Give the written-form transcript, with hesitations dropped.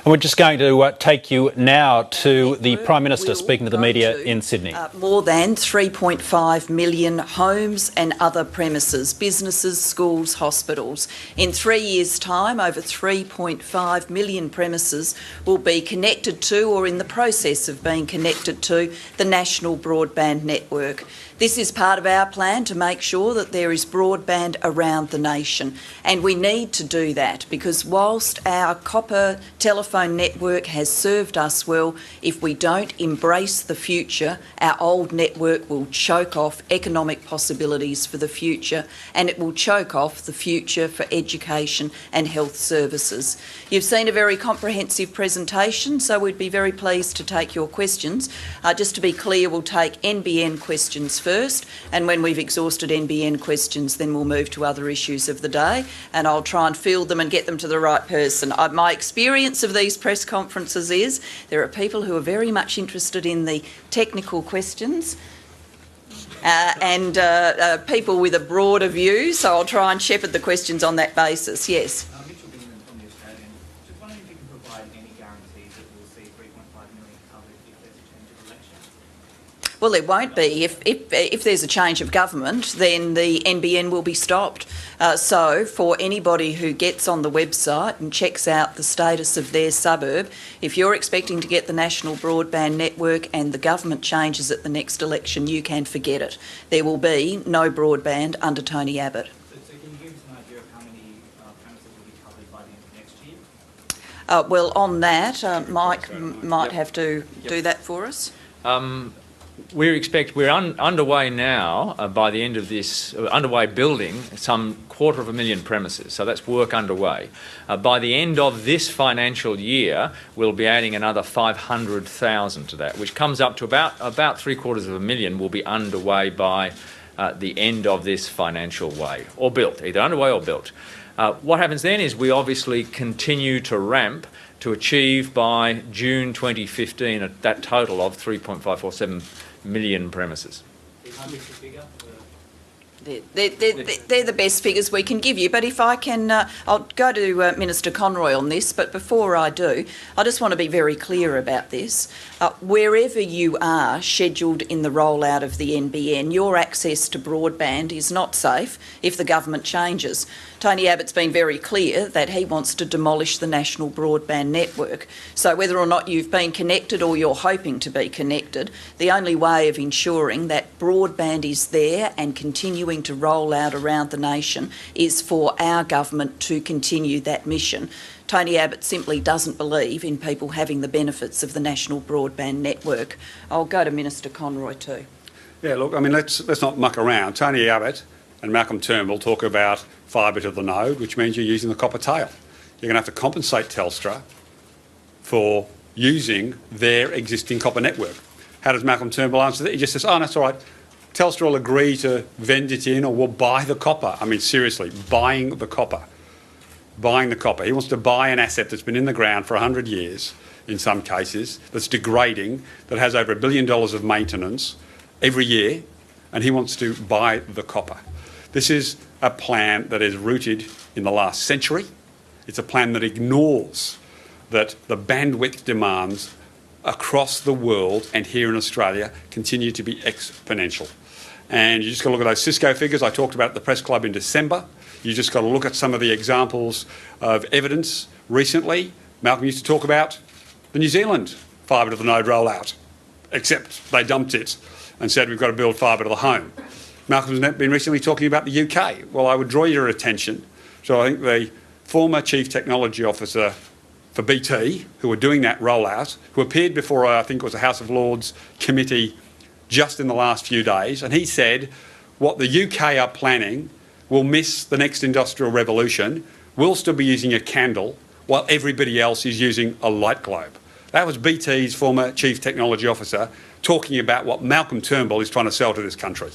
And we're just going to take you now to the Prime Minister speaking to the media in Sydney. More than 3.5 million homes and other premises, businesses, schools, hospitals. In 3 years' time, over 3.5 million premises will be connected to or in the process of being connected to the national broadband network. This is part of our plan to make sure that there is broadband around the nation, and we need to do that because whilst our copper telephone network has served us well, if we don't embrace the future, our old network will choke off economic possibilities for the future, and it will choke off the future for education and health services. You've seen a very comprehensive presentation, so we'd be very pleased to take your questions. Just to be clear, we'll take NBN questions first, and when we've exhausted NBN questions, then we'll move to other issues of the day, and I'll try and field them and get them to the right person. My experience of these press conferences is there are people who are very much interested in the technical questions and people with a broader view, so I'll try and shepherd the questions on that basis. Yes. Well, there won't be. If there's a change of government, then the NBN will be stopped. So for anybody who gets on the website and checks out the status of their suburb, if you're expecting to get the national broadband network and the government changes at the next election, you can forget it. There will be no broadband under Tony Abbott. So can you give us an idea of how many premises will be covered by the end of next year? Well, on that, Mike might have to do that for us. We're underway now, by the end of this, underway building some 250,000 premises, so that's work underway. By the end of this financial year, we'll be adding another 500,000 to that, which comes up to about 750,000 will be underway by the end of this financial way, or built, either underway or built. What happens then is we obviously continue to ramp to achieve by June 2015 that total of 3.547 million premises. They're the best figures we can give you, but if I can, I'll go to Minister Conroy on this, but before I do, I just want to be very clear about this. Wherever you are scheduled in the rollout of the NBN, your access to broadband is not safe if the government changes. Tony Abbott's been very clear that he wants to demolish the national broadband network. So whether or not you've been connected or you're hoping to be connected, the only way of ensuring that broadband is there and continuing to roll out around the nation is for our government to continue that mission. Tony Abbott simply doesn't believe in people having the benefits of the national broadband network. I'll go to Minister Conroy too. Yeah, look, I mean, let's not muck around. Tony Abbott and Malcolm Turnbull talk about fibre to the node, which means you're using the copper tail. You're going to have to compensate Telstra for using their existing copper network. How does Malcolm Turnbull answer that? He just says, oh, that's all right. Telstra will agree to vend it in or we'll buy the copper. I mean, seriously, buying the copper. Buying the copper. He wants to buy an asset that's been in the ground for 100 years, in some cases, that's degrading, that has over $1 billion of maintenance every year, and he wants to buy the copper. This is a plan that is rooted in the last century. It's a plan that ignores that the bandwidth demands across the world and here in Australia continue to be exponential. And you just got to look at those Cisco figures I talked about at the Press Club in December. You just got to look at some of the examples of evidence recently. Malcolm used to talk about the New Zealand fibre to the node rollout, except they dumped it and said we've got to build fibre to the home. Malcolm's been recently talking about the UK. Well, I would draw your attention to, I think, the former Chief Technology Officer for BT, who were doing that rollout, who appeared before, I think it was a House of Lords committee just in the last few days, and he said what the UK are planning will miss the next industrial revolution. We'll still be using a candle while everybody else is using a light globe. That was BT's former Chief Technology Officer talking about what Malcolm Turnbull is trying to sell to this country.